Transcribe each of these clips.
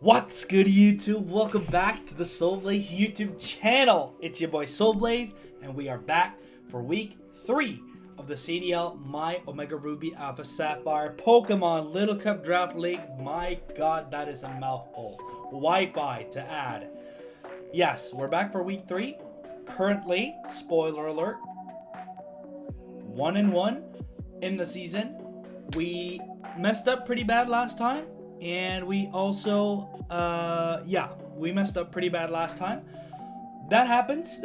What's good, YouTube? Welcome back to the Soulblaze YouTube channel. It's your boy Soulblaze, and we are back for week 3 of the CDL My Omega Ruby Alpha Sapphire Pokemon Little Cup Draft League. My god, that is a mouthful. Wi-Fi to add. Yes, we're back for week 3. Currently, spoiler alert, 1-1 in the season. We messed up pretty bad last time. And we also, we messed up pretty bad last time. That happens.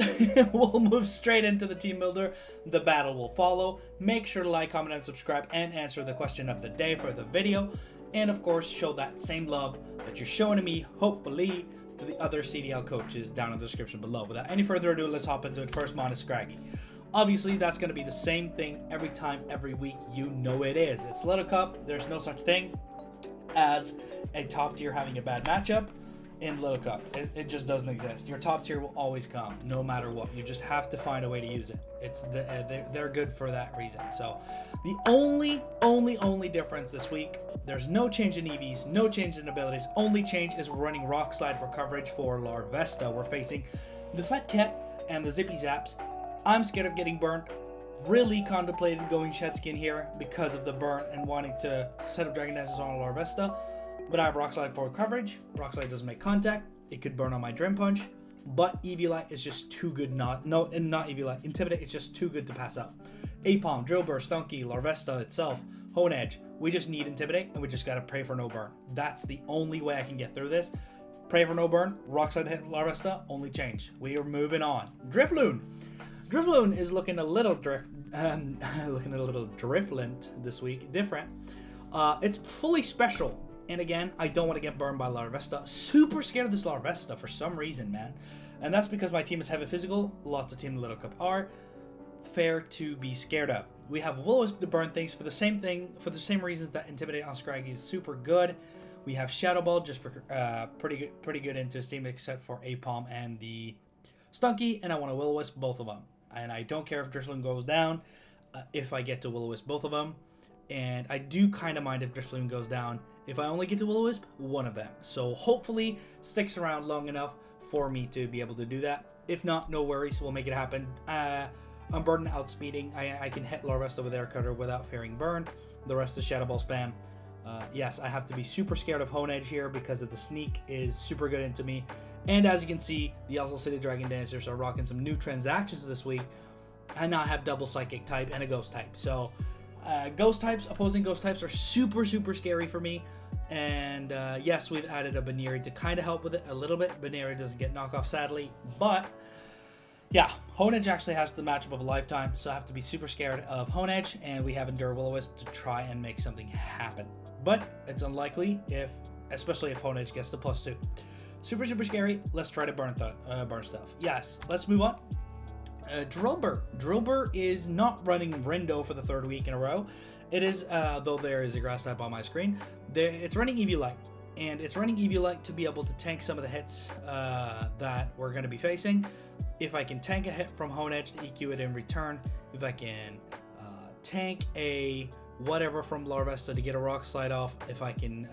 We'll move straight into the team builder. The battle will follow. Make sure to like, comment, and subscribe, and answer the question of the day for the video. And of course, show that same love that you're showing to me, hopefully, to the other CDL coaches down in the description below. Without any further ado, let's hop into it. First mon is Scraggy. Obviously, that's going to be the same thing every time, every week. You know it is. It's Little Cup. There's no such thing as a top tier having a bad matchup in Little Cup. It just doesn't exist. Your top tier will always come no matter what. You just have to find a way to use it. They're good for that reason. So the only difference this week, there's no change in EVs, no change in abilities. Only change is we're running Rock Slide for coverage for Larvesta. We're facing the TheFetCet and the Zippy Zaps. I'm scared of getting burnt. Really contemplated going Shed Skin here because of the burn and wanting to set up Dragon Dances on Larvesta, but I have Rock Slide for coverage. Rock Slide doesn't make contact. It could burn on my Dream Punch, but Eviolite is just too good. Not Eviolite. Intimidate is just too good to pass up. Apom, Drill Burst, Ducky, Larvesta itself, Hone Edge. We just need Intimidate, and we just gotta pray for no burn. That's the only way I can get through this. Pray for no burn. Rock Slide hit Larvesta. Only change. We are moving on. Drifloon. Drifloon is looking a little driflant this week. Different. It's fully special. And again, I don't want to get burned by Larvesta. Super scared of this Larvesta for some reason, man. And that's because my team is heavy physical. Lots of Team Little Cup are fair to be scared of. We have Will-O-Wisp to burn things for the same reasons that Intimidate on Scraggy is super good. We have Shadow Ball just for pretty good into his team, except for Apom and the Stunky, and I want to Will-O-Wisp both of them. And I don't care if Drifloon goes down if I get to Will-O-Wisp both of them. And I do kind of mind if Drifloon goes down if I only get to Will-O-Wisp one of them. So hopefully sticks around long enough for me to be able to do that. If not, no worries. We'll make it happen. I'm burden outspeeding. I can hit Larvesta with Air Cutter without fearing burn. The rest is Shadow Ball spam. Yes, I have to be super scared of Hone Edge here because of the sneak is super good into me. And as you can see, the Oslo City Dragon Dancers are rocking some new transactions this week. And now I have double Psychic type and a Ghost type. So opposing Ghost types are super scary for me. And yes, we've added a Baneri to kind of help with it a little bit. Baneri doesn't get knockoff, sadly. But yeah, Hone Edge actually has the matchup of a lifetime. So I have to be super scared of Hone Edge. And we have Endure Will-O-Wisp to try and make something happen. But it's unlikely, especially if Hone Edge gets the +2. Super scary. Let's try to burn stuff. Yes, let's move on. Drillbur. Drillbur is not running Rindo for the 3rd week in a row. It is, though there is a grass type on my screen, it's running Eviolite. And it's running Eviolite to be able to tank some of the hits that we're going to be facing. If I can tank a hit from Hone Edge to EQ it in return, if I can tank a whatever from Larvesta to get a Rock Slide off, if I can,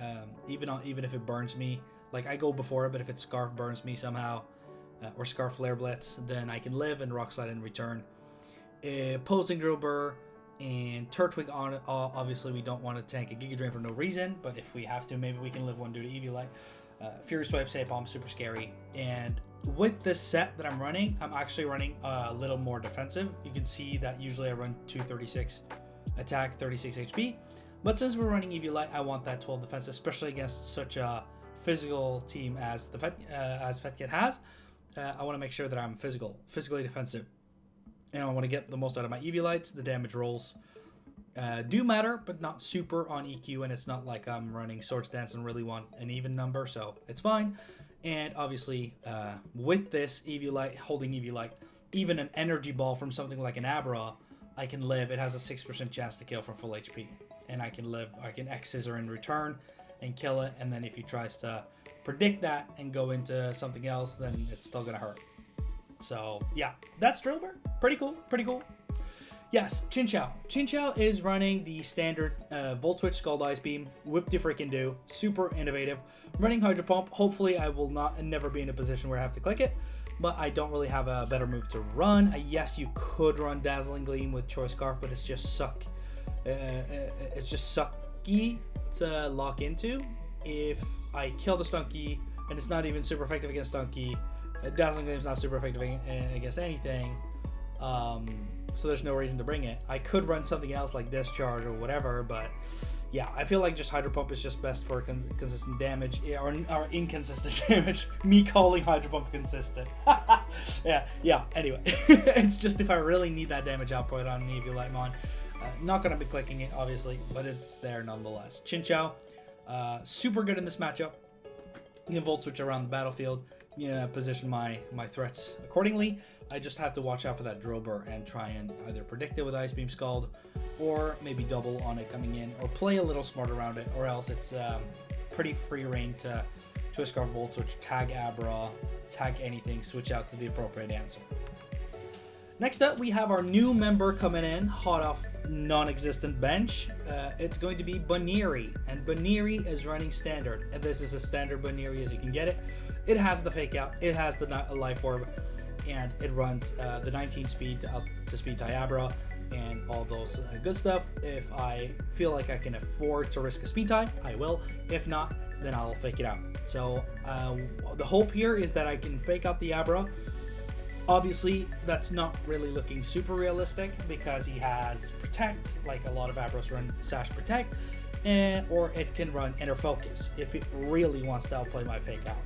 even if it burns me, like I go before it, but if its Scarf burns me somehow, or Scarf Flare Blitz, then I can live and Rock Slide in return. Posing Drillbur and Turtwig on it. Obviously, we don't want to tank a Giga Drain for no reason, but if we have to, maybe we can live one due to Eviolite. Fury Swipe, Sapom, super scary. And with this set that I'm running, I'm actually running a little more defensive. You can see that usually I run 236 attack, 36 HP. But since we're running Eviolite, I want that 12 defense, especially against such a physical team as TheFetCet has. I want to make sure that I'm physically defensive, and I want to get the most out of my Eviolites. The damage rolls do matter, but not super on EQ, and it's not like I'm running Swords Dance and really want an even number, so it's fine. And obviously, with this Eviolite, holding Eviolite, even an Energy Ball from something like an Abra, I can live. It has a 6% chance to kill from full HP, and I can live. I can X-Scissor in return and kill it, and then if he tries to predict that and go into something else, then it's still gonna hurt. So yeah, that's Drillbur. Pretty cool. Yes, Chinchou. Chinchou is running the standard Volt Switch Scald Ice Beam. Whip de freaking do. Super innovative. Running Hydro Pump. Hopefully I will never be in a position where I have to click it. But I don't really have a better move to run. Yes, you could run Dazzling Gleam with Choice Scarf, but it's just it's just sucky to lock into. If I kill the Stunky, and it's not even super effective against Stunky, Dazzling Gleam is not super effective against anything. So there's no reason to bring it. I could run something else like Discharge or whatever, but yeah, I feel like just Hydro Pump is just best for consistent damage, or inconsistent damage. Me calling Hydro Pump consistent. yeah. Anyway, it's just if I really need that damage output on an EV Lightmon. Not going to be clicking it, obviously, but it's there nonetheless. Chinchou, super good in this matchup. You can Volt Switch around the battlefield. Position my threats accordingly. I just have to watch out for that Drober and try and either predict it with Ice Beam Scald, or maybe double on it coming in, or play a little smart around it, or else it's pretty free reign to Choice Scarf, Volt Switch, tag Abra, tag anything, switch out to the appropriate answer. Next up, we have our new member coming in, hot off non-existent bench. It's going to be Baneri, and Baneri is running standard, and this is a standard Baneri as you can get it. It has the Fake Out, it has the Life Orb, and it runs the 19 speed to speed Abra and all those good stuff. If I feel like I can afford to risk a speed tie, I will. If not, then I'll fake it out. So the hope here is that I can fake out the Abra. Obviously, that's not really looking super realistic because he has Protect, like a lot of Abras run Sash Protect, or it can run Inner Focus if it really wants to outplay my Fake Out.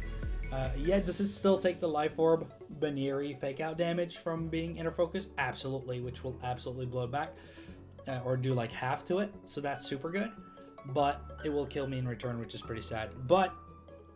Does it still take the Life Orb Baneri Fake Out damage from being Inner Focus? Absolutely, which will absolutely blow it back, or do like half to it, so that's super good. But it will kill me in return, which is pretty sad. But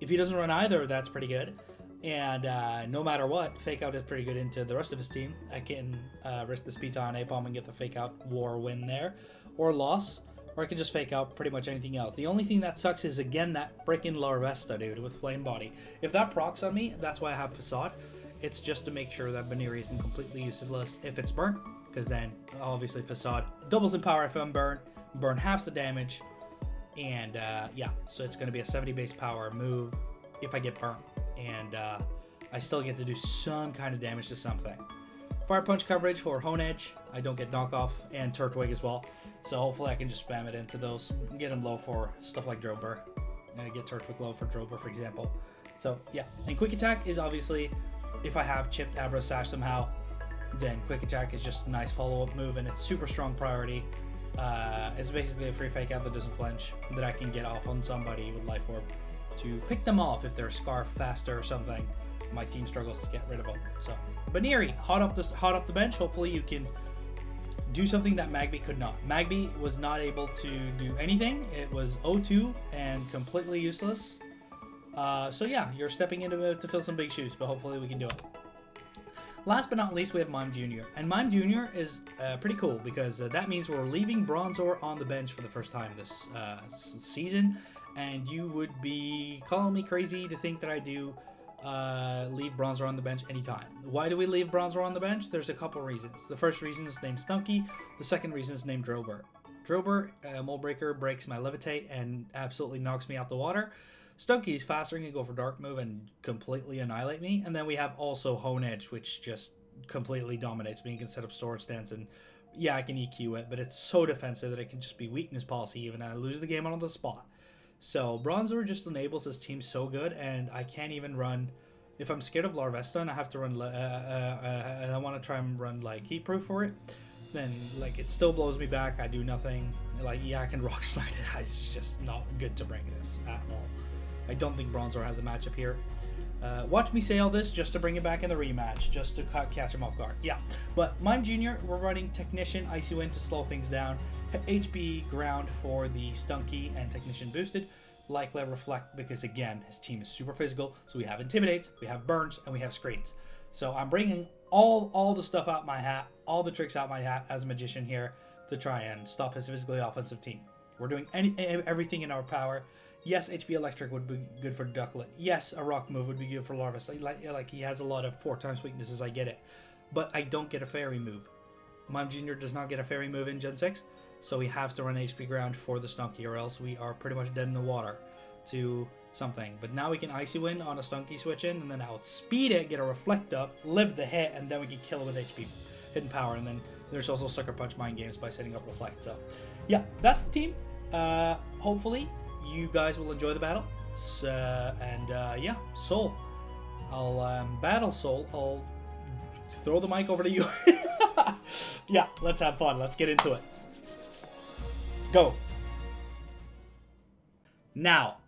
if he doesn't run either, that's pretty good. And no matter what, Fake Out is pretty good into the rest of his team. I can risk the speed on Apom and get the Fake Out war win there, or loss, or I can just Fake Out pretty much anything else. The only thing that sucks is, again, that freaking Larvesta, dude, with Flame Body. If that procs on me, that's why I have Facade. It's just to make sure that Baneri isn't completely useless if it's burnt, because then, obviously, Facade doubles in power if I'm burn halves the damage, and yeah, so it's going to be a 70 base power move if I get burnt. And I still get to do some kind of damage to something. Fire Punch coverage for Hone Edge. I don't get knockoff, and Turtwig as well. So hopefully I can just spam it into those, get him low for stuff like Drober. Get Turtwig low for Drober, for example. So yeah, and Quick Attack is obviously, if I have chipped Abra Sash somehow, then Quick Attack is just a nice follow-up move, and it's super strong priority. It's basically a free Fake Out that doesn't flinch, that I can get off on somebody with Life Orb to pick them off if they're Scarf faster or something. My team struggles to get rid of them. So Baneri, hot up the bench. Hopefully you can do something that Magby could not. Magby was not able to do anything. It was 0-2 and completely useless. So yeah, you're stepping into to fill some big shoes, but hopefully we can do it. Last but not least, we have Mime Jr. And Mime Jr. is pretty cool because that means we're leaving Bronzor on the bench for the first time this season. And you would be calling me crazy to think that I do leave Bronzor on the bench anytime. Why do we leave Bronzor on the bench? There's a couple reasons. The first reason is named Stunky. The second reason is named Drober. Drober, Mold Breaker, breaks my Levitate and absolutely knocks me out the water. Stunky is faster and can go for Dark Move and completely annihilate me. And then we have also Hone Edge, which just completely dominates me and can set up Storage Stance. And yeah, I can EQ it, but it's so defensive that it can just be Weakness Policy even, and I lose the game on the spot. So Bronzor just enables his team so good, and I can't even run. If I'm scared of Larvesta and I have to run, and I want to try and run like Heat Proof for it, then like it still blows me back. I do nothing. Like yeah, I can Rock Slide it. It's just not good to bring this at all. I don't think Bronzor has a matchup here. Watch me say all this just to bring it back in the rematch, just to catch him off guard. Yeah, but Mime Jr., we're running Technician, Icy Wind to slow things down. HP Ground for the Stunky and Technician boosted. Like Level Reflect because again, his team is super physical. So we have Intimidate, we have Burns, and we have Screens. So I'm bringing all the stuff out my hat, all the tricks out my hat as a magician here to try and stop his physically offensive team. We're doing everything in our power. Yes, HP Electric would be good for Ducklet. Yes, a Rock move would be good for Larvesta. Like he has a lot of 4x weaknesses, I get it. But I don't get a Fairy move. Mime Jr. does not get a fairy move in Gen 6, so we have to run HP Ground for the Stunky, or else we are pretty much dead in the water to something. But now we can Icy Wind on a Stunky switch in, and then outspeed it, get a Reflect Up, live the hit, and then we can kill it with HP Hidden Power. And then there's also Sucker Punch Mind Games by setting up Reflect. So yeah, that's the team. Hopefully you guys will enjoy the battle. Yeah, Soul. I'll battle Soul. I'll throw the mic over to you. Yeah, let's have fun. Let's get into it. Go. Now,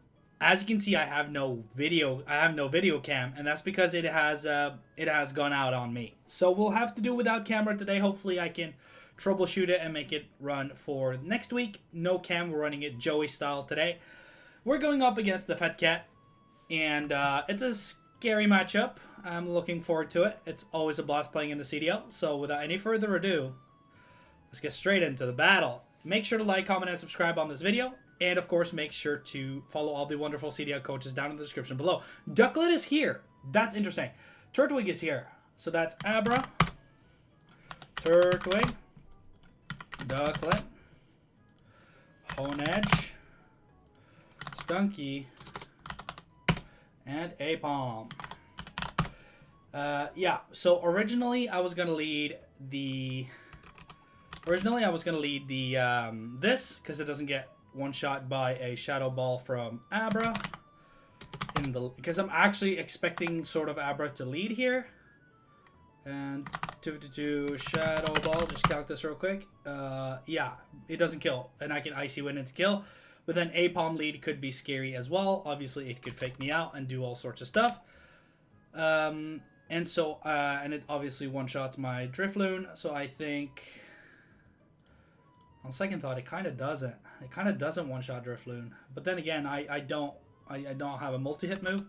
as you can see, I have no video. I have no video cam, and that's because it has gone out on me. So we'll have to do without camera today. Hopefully, I can troubleshoot it and make it run for next week. No cam. We're running it Joey style today. We're going up against the TheFetCet, and it's a scary matchup. I'm looking forward to it. It's always a blast playing in the CDL. So without any further ado, let's get straight into the battle. Make sure to like, comment, and subscribe on this video. And of course, make sure to follow all the wonderful CDL coaches down in the description below. Ducklet is here. That's interesting. Turtwig is here. So that's Abra, Turtwig, Ducklet, Honedge, Stunky, and Apom. Yeah, so originally I was gonna lead the this, because it doesn't get one shot by a Shadow Ball from Abra because I'm actually expecting sort of Abra to lead here. And 2 Shadow Ball, just calc this real quick. Yeah, it doesn't kill, and I can Icy Wind into kill. But then Apom lead could be scary as well. Obviously, it could fake me out and do all sorts of stuff. And it obviously one-shots my Drifloon. So I think, on second thought, it kind of doesn't. It kind of doesn't one-shot Drifloon. But then again, I don't have a multi-hit move.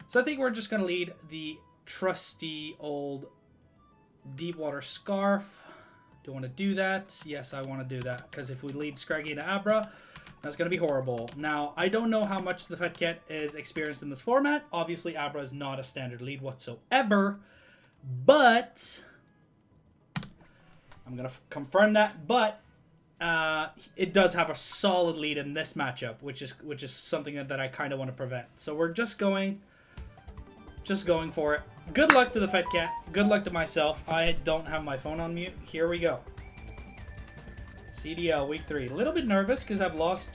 So I think we're just going to lead the trusty old Deepwater Scarf. Do you want to do that? Yes, I want to do that. Because if we lead Scraggy into Abra, that's going to be horrible. Now, I don't know how much the TheFetCet is experienced in this format. Obviously, Abra is not a standard lead whatsoever. But I'm going to confirm that. But it does have a solid lead in this matchup, which is something that I kind of want to prevent. So we're just going for it. Good luck to the TheFetCet. Good luck to myself. I don't have my phone on mute. Here we go. CDL week 3. A little bit nervous because I've lost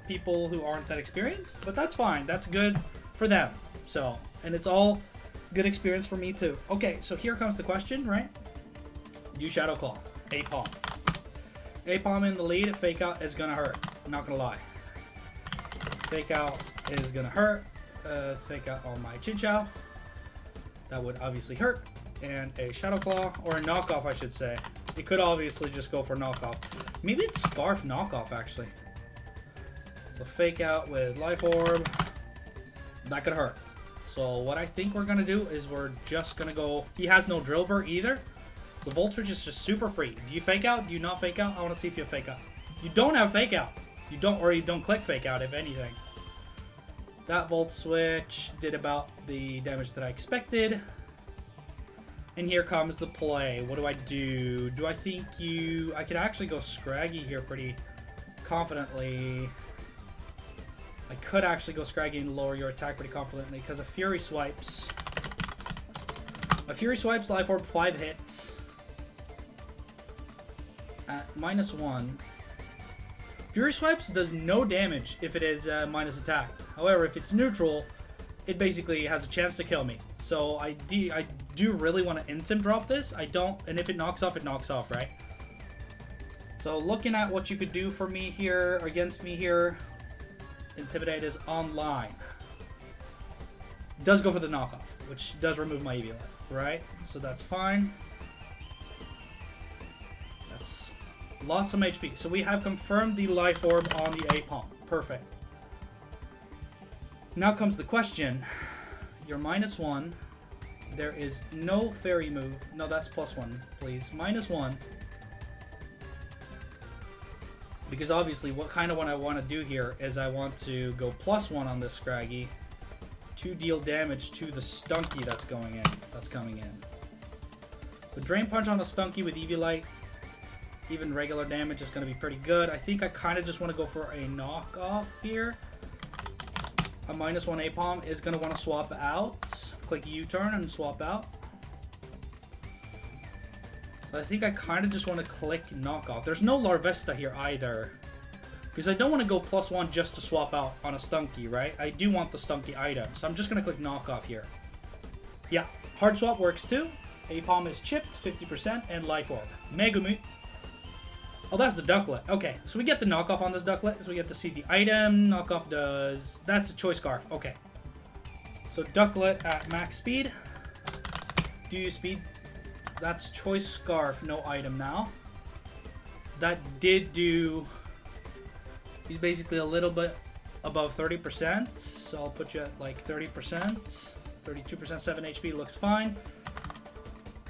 people who aren't that experienced, but that's fine. That's good for them. So, and it's all good experience for me too. Okay, so here comes the question, right? Do Shadow Claw. Apom. Apom in the lead. Fake Out is gonna hurt. I'm not gonna lie. Fake Out is gonna hurt. Fake Out on my Chinchou. That would obviously hurt. And a Shadow Claw, or a knockoff, I should say. It could obviously just go for knockoff. Maybe it's Scarf knockoff, actually. So Fake Out with Life Orb. That could hurt. So what I think we're gonna do is we're just gonna go. He has no Drill Burr either. So Voltage is just super free. Do you Fake Out? Do you not Fake Out? I want to see if you Fake Out. You don't have Fake Out. You don't click Fake Out, if anything. That Volt Switch did about the damage that I expected. And here comes the play. What do I do? Do I think I could actually go Scraggy here pretty confidently. I could actually go Scraggy and lower your attack pretty confidently because a Fury Swipes. A Fury Swipes Life Orb 5 hits. At -1. Fury Swipes does no damage if it is minus attacked. However, if it's neutral, it basically has a chance to kill me. So I do really want to Intim drop this. I don't, and if it knocks off, right? So looking at what you could do for me here, or against me here, Intimidate is online. It does go for the knockoff, which does remove my EV life, right? So that's fine. Lost some HP. So we have confirmed the Life Orb on the Apom. Perfect. Now comes the question. You're -1. There is no fairy move. No, that's +1, please. -1. Because obviously what I want to do here is I want to go +1 on this Scraggy to deal damage to the Stunky that's coming in. But Drain Punch on a Stunky with Eevee Light Even regular damage is going to be pretty good. I think I kind of just want to go for a knockoff here. A -1 A-Palm is going to want to swap out. Click U-turn and swap out. So I think I kind of just want to click knockoff. There's no Larvesta here either. Because I don't want to go +1 just to swap out on a Stunky, right? I do want the Stunky item. So I'm just going to click knockoff here. Yeah, hard swap works too. A-Palm is chipped, 50%, and Life Orb. Megamute. Oh, that's the Ducklet. Okay, so we get the knockoff on this Ducklet. So we get to see the item. Knockoff does... That's a Choice Scarf. Okay. So Ducklet at max speed. Do you speed? That's Choice Scarf, no item now. That did do... He's basically a little bit above 30%. So I'll put you at like 30%. 32%, 7 HP looks fine.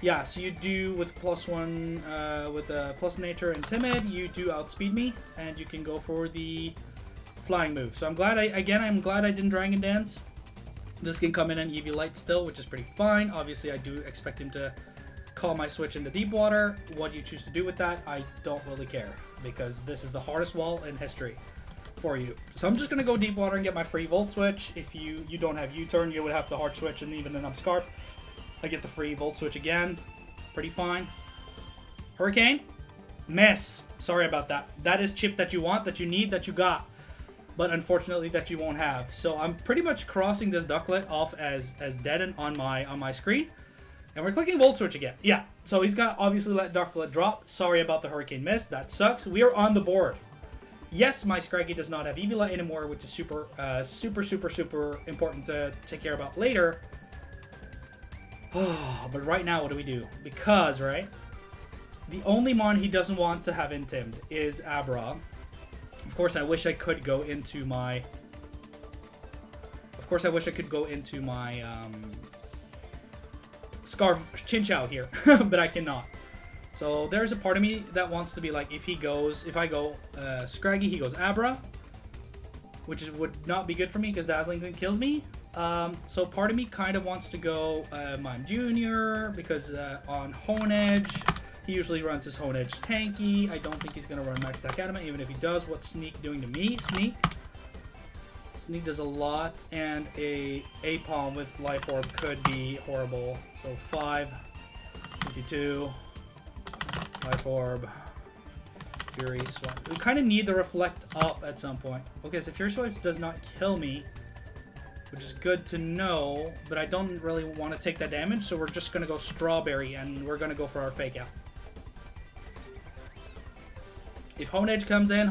Yeah, so you do with +1, with plus nature and timid, you do outspeed me, and you can go for the flying move. So I'm glad I'm glad I didn't Dragon Dance. This can come in an EV Light still, which is pretty fine. Obviously, I do expect him to call my switch into deep water. What you choose to do with that, I don't really care, because this is the hardest wall in history for you. So I'm just gonna go deep water and get my free Volt Switch. If you don't have U-turn, you would have to hard switch, and even then I'm Scarf. I get the free Volt Switch again. Pretty fine. Hurricane? Miss. Sorry about that. That is chip that you want, that you need, that you got. But unfortunately that you won't have. So I'm pretty much crossing this Ducklet off as dead on my screen. And we're clicking Volt Switch again. Yeah. So he's got obviously let Ducklet drop. Sorry about the Hurricane miss. That sucks. We are on the board. Yes, my Scraggy does not have EV Light anymore, which is super important to take care about later. But right now, what do we do? Because, right, the only mon he doesn't want to have intimed is Abra. Of course, I wish I could go into my... Scarf Chinchou here, but I cannot. So there's a part of me that wants to be like, if I go Scraggy, he goes Abra, which would not be good for me because Dazzling Gleam kills me. So part of me kind of wants to go Mime Jr. because on Hone Edge, he usually runs his Hone Edge tanky. I don't think he's going to run Max Attack Adamant, even if he does. What's Sneak doing to me? Sneak does a lot, and a A-Palm with Life Orb could be horrible. So 5, 52, Life Orb, Fury Swipe. We kind of need the Reflect up at some point. Okay, so Fury Swipes does not kill me, which is good to know, but I don't really want to take that damage, so we're just going to go Strawberry, and we're going to go for our Fake Out. If Hone Edge comes in,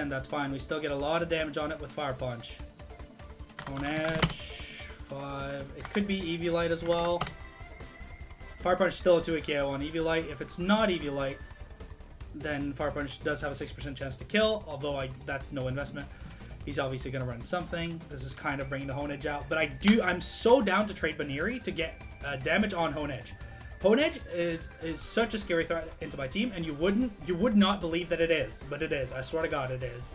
that's fine. We still get a lot of damage on it with Fire Punch. Hone Edge, 5. It could be EV Light as well. Fire Punch still a 2-hit KO on EV Light. If it's not EV Light, then Fire Punch does have a 6% chance to kill, although that's no investment. He's obviously going to run something. This is kind of bringing the Hone Edge out. But I'm so down to trade Baneri to get damage on Hone Edge. Hone Edge is such a scary threat into my team, and you would not believe that it is. But it is. I swear to God it is.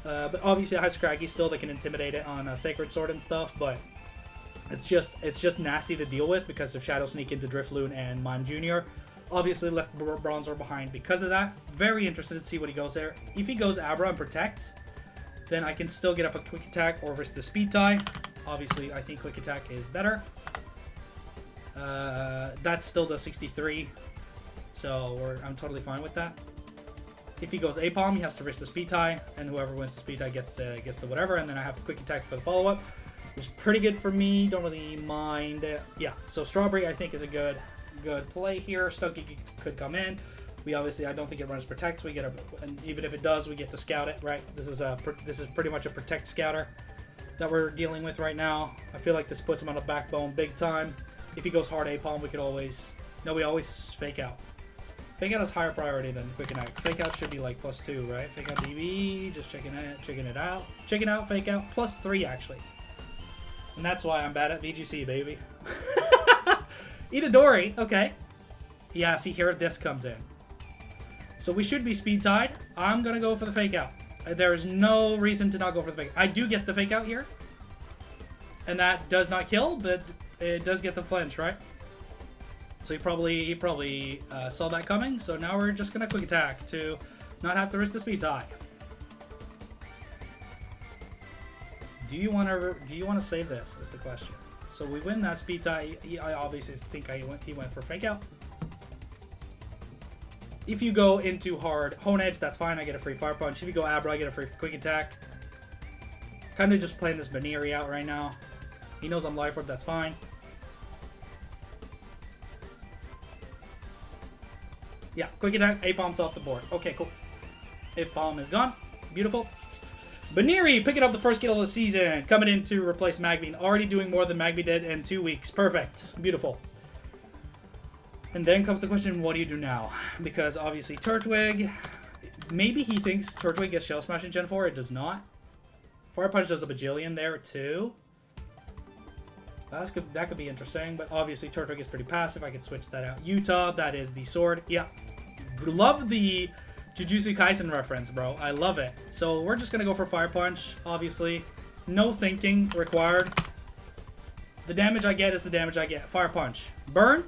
But obviously I have Scraggy still that can intimidate it on Sacred Sword and stuff. But it's just nasty to deal with because of Shadow Sneak into Drifloon and Mime Jr. Obviously left Bronzor behind because of that. Very interested to see what he goes there. If he goes Abra and Protect, then I can still get up a Quick Attack or risk the Speed Tie. Obviously, I think Quick Attack is better. That still does 63, so I'm totally fine with that. If he goes A-Palm, he has to risk the Speed Tie, and whoever wins the Speed Tie gets the whatever, and then I have the Quick Attack for the follow-up, which is pretty good for me. Don't really mind it. Yeah, so Strawberry I think is a good play here. Stunky could come in. I don't think it runs Protect, so we get and even if it does, we get to scout it, right? This is pretty much a Protect Scouter that we're dealing with right now. I feel like this puts him on a backbone big time. If he goes hard A-Palm, we could always... No, we always Fake Out. Fake Out is higher priority than Quick Attack. Fake Out should be like +2, right? Fake Out DB, just checking it out. Checking out, Fake Out, +3 actually. And that's why I'm bad at VGC, baby. Itadori, okay. Yeah, see here this comes in. So we should be Speed Tied. I'm going to go for the Fake Out. There is no reason to not go for the Fake Out. I do get the Fake Out here. And that does not kill, but it does get the flinch, right? So he probably saw that coming. So now we're just gonna quick attack to not have to risk the speed tie. Do you want to save this? Is the question. So we win that speed tie. I obviously think he went for fake out. If you go into hard hone edge, that's fine. I get a free fire punch. If you go Abra, I get a free quick attack. Kind of just playing this Baneri out right now. He knows I'm life orb. That's fine. Yeah, quick attack. 8 bombs off the board. Okay, cool. 8 bomb is gone. Beautiful. Baneri picking up the first kill of the season. Coming in to replace Magbean. Already doing more than Magby did in 2 weeks. Perfect. Beautiful. And then comes the question, what do you do now? Because obviously Turtwig, maybe he thinks Turtwig gets Shell Smash in Gen 4. It does not. Fire Punch does a bajillion there too. That could be interesting, but obviously Turtwig is pretty passive. I could switch that out. Utah, that is the sword. Yeah. Love the Jujutsu Kaisen reference, bro. I love it. So we're just going to go for Fire Punch, obviously. No thinking required. The damage I get is the damage I get. Fire Punch. Burn.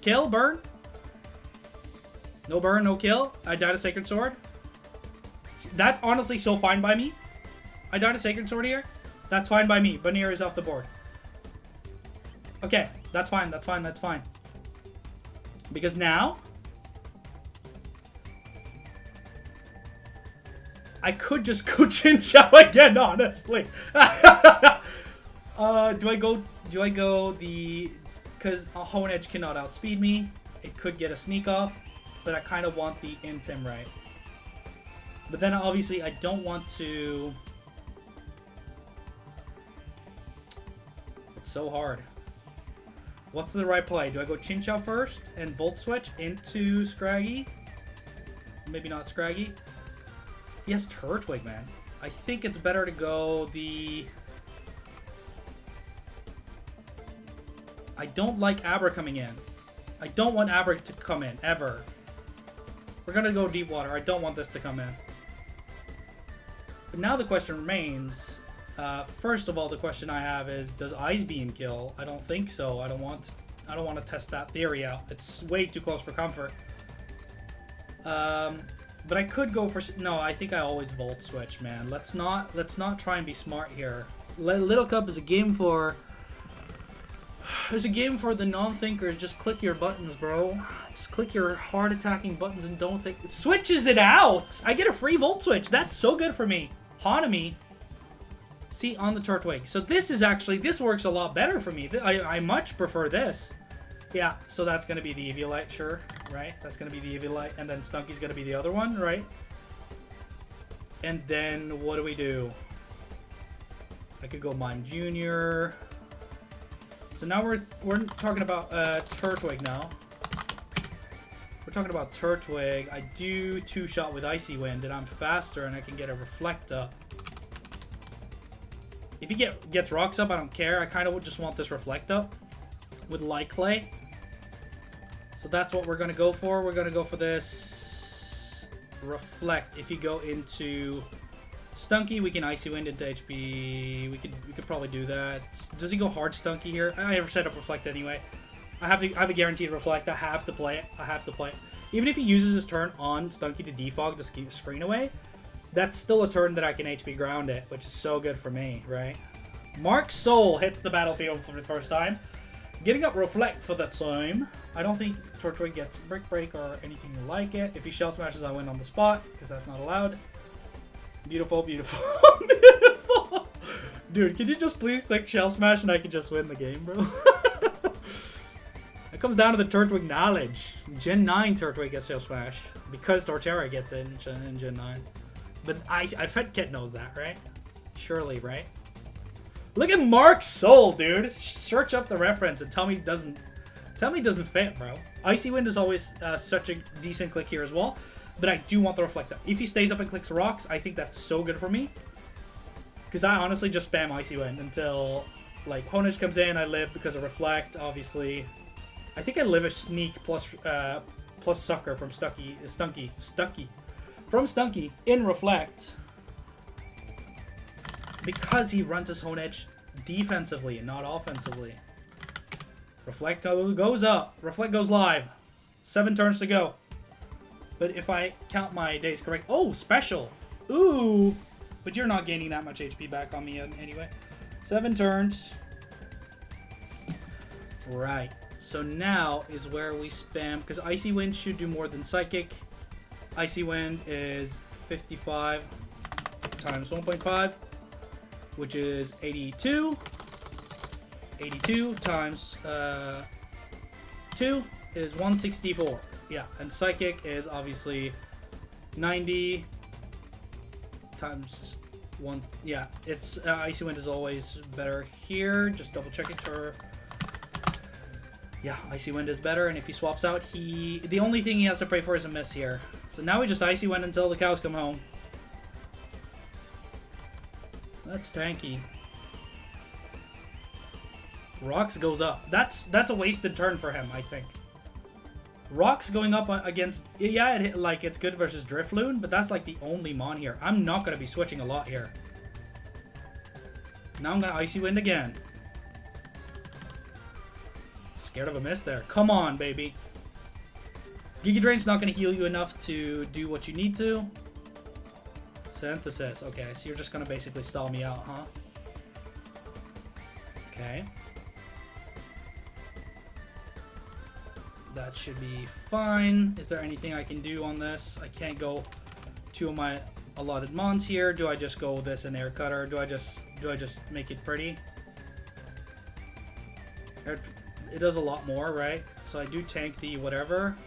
Kill, burn. No burn, no kill. I died a Sacred Sword. That's honestly so fine by me. I died a Sacred Sword here. That's fine by me. Baneri is off the board. Okay, that's fine, that's fine, that's fine. Because now I could just go Chin Chow again, honestly. Do I go the... Because Hone Edge cannot outspeed me. It could get a sneak off, but I kind of want the Intim right. But then obviously I don't want to... It's so hard. What's the right play? Do I go Chinchou first and Volt Switch into Scraggy? Maybe not Scraggy. He has Turtwig, man. I think it's better to go the... I don't like Abra coming in. I don't want Abra to come in, ever. We're going to go Deep Water. I don't want this to come in. But now the question remains... first of all, the question I have is, does Ice Beam kill? I don't think so. I don't want to test that theory out. It's way too close for comfort. But I could go for... No, I think I always Volt Switch, man. Let's not try and be smart here. Little Cup is a game for... It's a game for the non-thinkers. Just click your buttons, bro. Just click your hard-attacking buttons and don't think... Switches it out! I get a free Volt Switch. That's so good for me. Hanami. See, on the Turtwig. So this is actually... This works a lot better for me. I much prefer this. Yeah, so that's going to be the Eviolite, sure. Right? That's going to be the Eviolite. And then Stunky's going to be the other one, right? And then what do? I could go Mime Jr. So now we're talking about Turtwig now. We're talking about Turtwig. I do 2-shot with Icy Wind, and I'm faster, and I can get a Reflect up. If he gets rocks up, I don't care. I kind of just want this Reflect up with Light Clay. So that's what we're going to go for. We're going to go for this Reflect. If you go into Stunky, we can Icy Wind into HP. We could probably do that. Does he go hard Stunky here? I never set up Reflect anyway. I have a guaranteed Reflect. I have to play it. I have to play it. Even if he uses his turn on Stunky to defog the screen away, that's still a turn that I can HP ground it, which is so good for me, right? Mark Soul hits the battlefield for the first time. Getting up Reflect for that time. I don't think Turtwig gets Brick Break or anything like it. If he Shell Smashes, I win on the spot, because that's not allowed. Beautiful, beautiful, beautiful. Dude, can you just please click Shell Smash and I can just win the game, bro? It comes down to the Turtwig knowledge. Gen 9 Turtwig gets Shell Smash, because Torterra gets it in Gen 9. But FetCet knows that, right? Surely, right? Look at Mark Soul, dude. Search up the reference and tell me it doesn't fit, bro. Icy Wind is always such a decent click here as well. But I do want the Reflect up. If he stays up and clicks rocks, I think that's so good for me. Because I honestly just spam Icy Wind until, like, Honage comes in, I live because of Reflect, obviously. I think I live a Sneak plus Sucker from Stunky. From Stunky in Reflect. Because he runs his Honage defensively and not offensively. Reflect goes up. Reflect goes live. 7 turns to go. But if I count my days correct... Oh, special. Ooh. But you're not gaining that much HP back on me anyway. 7 turns. Right. So now is where we spam. Because Icy Wind should do more than Psychic. Icy Wind is 55 times 1.5. Which is 82. 82 times 2 is 164. Yeah, and Psychic is obviously 90 times 1. Yeah, it's Icy Wind is always better here. Just double check it for... Yeah, Icy Wind is better, and if he swaps out, the only thing he has to pray for is a miss here. So now we just Icy Wind until the cows come home. That's tanky. Rocks goes up. That's a wasted turn for him, I think. Rocks going up against... Yeah, it's good versus Drifloon, but that's like the only mon here. I'm not going to be switching a lot here. Now I'm going to Icy Wind again. Scared of a miss there. Come on, baby. Giga Drain's not going to heal you enough to do what you need to. Synthesis. Okay, so you're just going to basically stall me out, huh? Okay. That should be fine. Is there anything I can do on this? I can't go 2 of my allotted mons here. Do I just go this and Air Cutter? Do I just make it pretty? It does a lot more, right? So I do tank the whatever.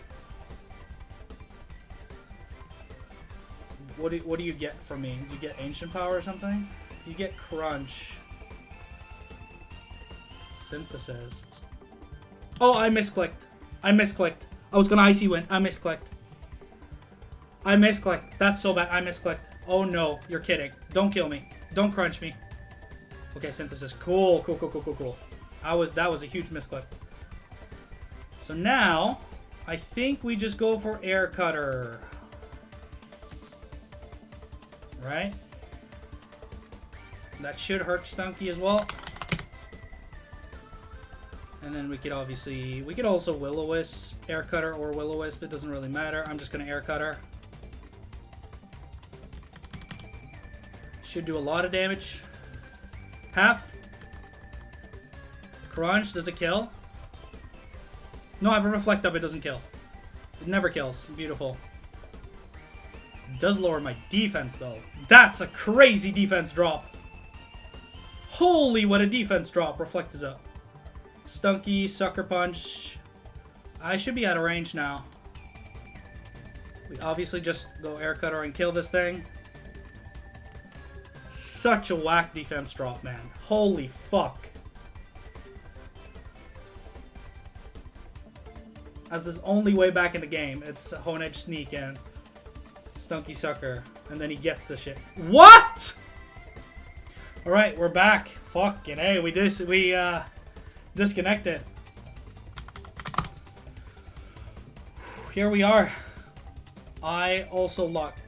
What do you get from me? You get Ancient Power or something? You get Crunch. Synthesis. Oh, I misclicked. I misclicked. I was gonna Icy Wind. I misclicked. I misclicked. That's so bad. I misclicked. Oh no, you're kidding. Don't kill me. Don't crunch me. Okay, Synthesis. Cool. That was a huge misclick. So now, I think we just go for Air Cutter. Right? That should hurt Stunky as well. And then we could also Will-O-Wisp, Air Cutter or Will-O-Wisp. It doesn't really matter. I'm just going to Air Cutter. Should do a lot of damage. Half. Crunch, does it kill? No, I have a Reflect Up, it doesn't kill. It never kills. Beautiful. It does lower my defense though. That's a crazy defense drop. Holy, what a defense drop. Reflect is up. Stunky, Sucker Punch. I should be out of range now. We obviously just go Air Cutter and kill this thing. Such a whack defense drop, man. Holy fuck. That's his only way back in the game. It's Hone Edge Sneak and Stunky Sucker. And then he gets the shit. What?! Alright, we're back. Fucking hey, we disconnected. Here we are. I also locked.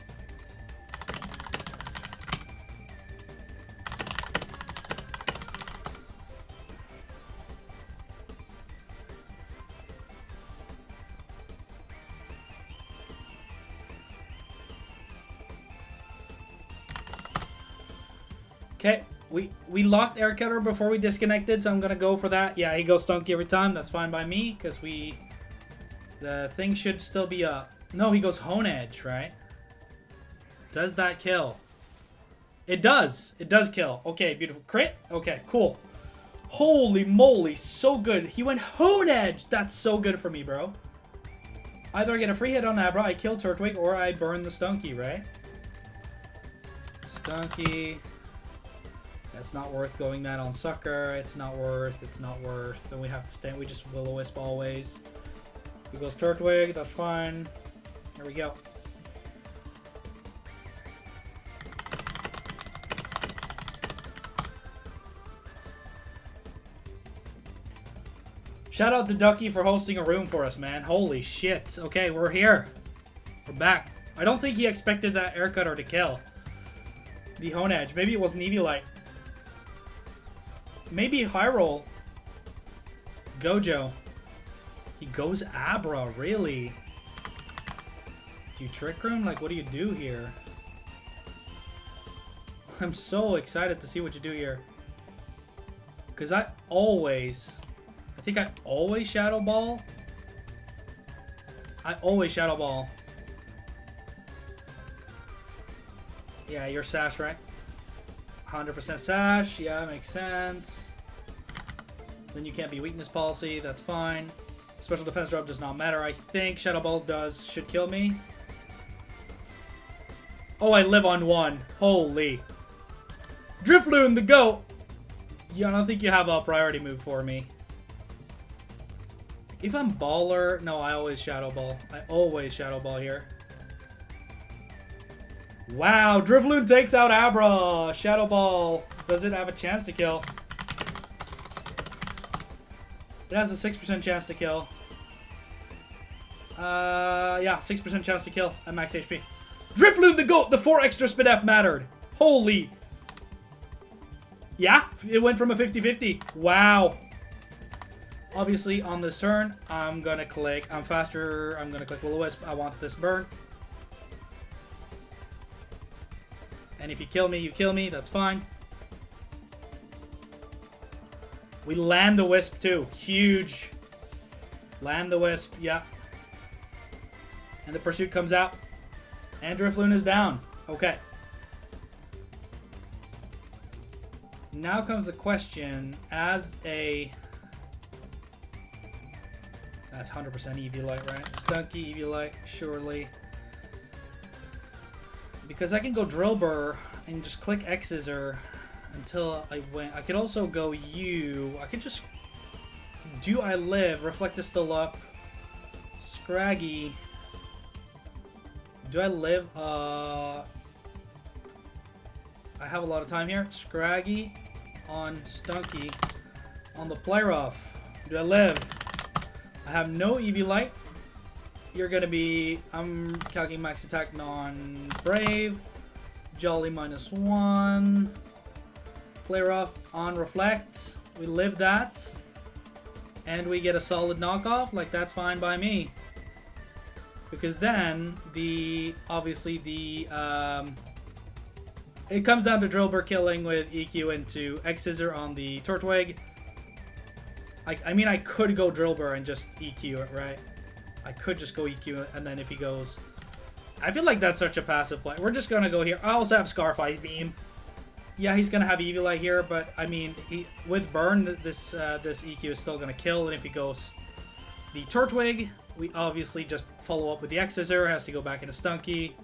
Okay, we locked Air Cutter before we disconnected, so I'm gonna go for that. Yeah, he goes Stunky every time. That's fine by me, because the thing should still be up. No, he goes Hone Edge, right? Does that kill? It does. It does kill. Okay, beautiful. Crit? Okay, cool. Holy moly, so good. He went Hone Edge. That's so good for me, bro. Either I get a free hit on Abra, I kill Turtwig, or I burn the Stunky, right? Stunky. It's not worth going that on Sucker. It's not worth. Then we have to stand. We just Will-O-Wisp always. He goes Turtwig. That's fine. There we go. Shout out to Ducky for hosting a room for us, man. Holy shit. Okay, we're here. We're back. I don't think he expected that Air Cutter to kill the Hone Edge. Maybe it was Eviolite. Maybe High Roll Gojo. He goes Abra, really? Do you Trick Room? Like, what do you do here? I'm so excited to see what you do here. Because I think I always Shadow Ball. I always Shadow Ball. Yeah, you're Sash, right? 100% Sash. Yeah, makes sense. Then you can't be Weakness Policy. That's fine. Special Defense Drop does not matter. I think Shadow Ball should kill me. Oh, I live on 1. Holy. Drifloon, the GOAT. Yeah, I don't think you have a priority move for me. If I'm Baller... No, I always Shadow Ball. I always Shadow Ball here. Wow, Drifloon takes out Abra. Shadow Ball. Does it have a chance to kill? It has a 6% chance to kill. Yeah, 6% chance to kill at max HP. Drifloon, the GOAT. The 4 extra SPDF mattered. Holy... Yeah, it went from a 50-50. Wow. Obviously, on this turn, I'm going to click... I'm faster. I'm going to click Will-O-Wisp. I want this burn. And if you kill me, you kill me. That's fine. We land the Wisp, too. Huge. Land the Wisp. Yeah. And the Pursuit comes out. And Drifloon is down. Okay. Now comes the question, as a... That's 100% Eviolite, right? Stunky, Eviolite, surely. Because I can go Drillbur and just click X-Scissor until I win. I could also go U. I could just... Do I Live? Reflect is still up. Scraggy. Do I live? I have a lot of time here. Scraggy on Stunky on the play rough. Do I live? I have no Eviolite. You're gonna be... I'm calculating max attack non-brave. Jolly -1. Play rough on Reflect. We live that. And we get a solid knockoff. Like, that's fine by me. Because then, obviously the, it comes down to Drillbur killing with EQ into X-Scissor on the Turtwig. I mean, I could go Drillbur and just EQ it, right? I could just go EQ it, and then if he goes... I feel like that's such a passive play. We're just going to go here. I also have Scarfight Beam. Yeah, he's going to have Eviolite here, but, I mean, with Burn, this EQ is still going to kill, and if he goes the Turtwig... We obviously just follow up with the X-Scissor. Has to go back into Stunky.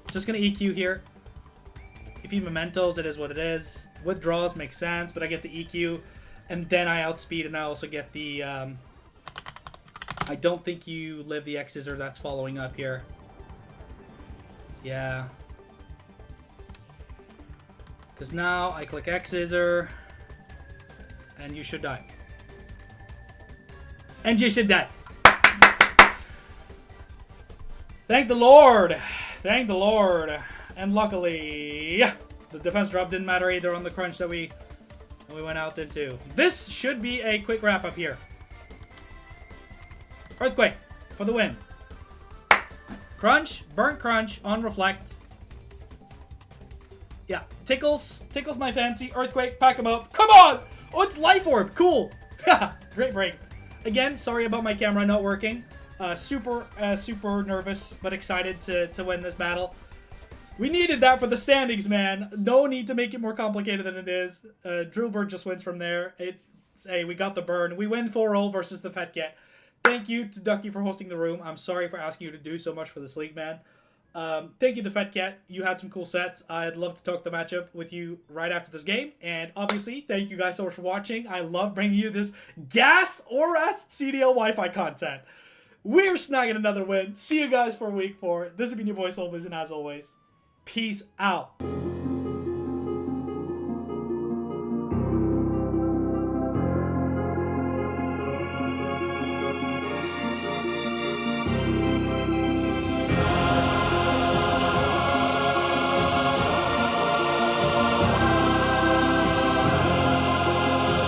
Just going to EQ here. If he Mementos, it is what it is. Withdraws makes sense, but I get the EQ. And then I outspeed, and I also get the... I don't think you live the X-Scissor. That's following up here. Yeah. Because now I click X-Scissor. And you should die. And you should die. Thank the Lord! Thank the Lord! And luckily, the defense drop didn't matter either on the crunch that we went out into. This should be a quick wrap-up here. Earthquake for the win. Crunch, Burnt Crunch on Reflect. Yeah, tickles my fancy. Earthquake, pack him up. Come on! Oh, it's Life Orb. Cool. Great break. Again, sorry about my camera not working. Super nervous, but excited to win this battle. We needed that for the standings, man. No need to make it more complicated than it is. Drillbur just wins from there. Hey, we got the burn. We win 4-0 versus the TheFetCet. Thank you to Ducky for hosting the room. I'm sorry for asking you to do so much for this league, man. Thank you, TheFetCet. You had some cool sets. I'd love to talk the matchup with you right after this game. And obviously, thank you guys so much for watching. I love bringing you this gas or ass CDL Wi-Fi content. We're snagging another win. See you guys for week 4. This has been your boy Soulblaze, and as always, peace out.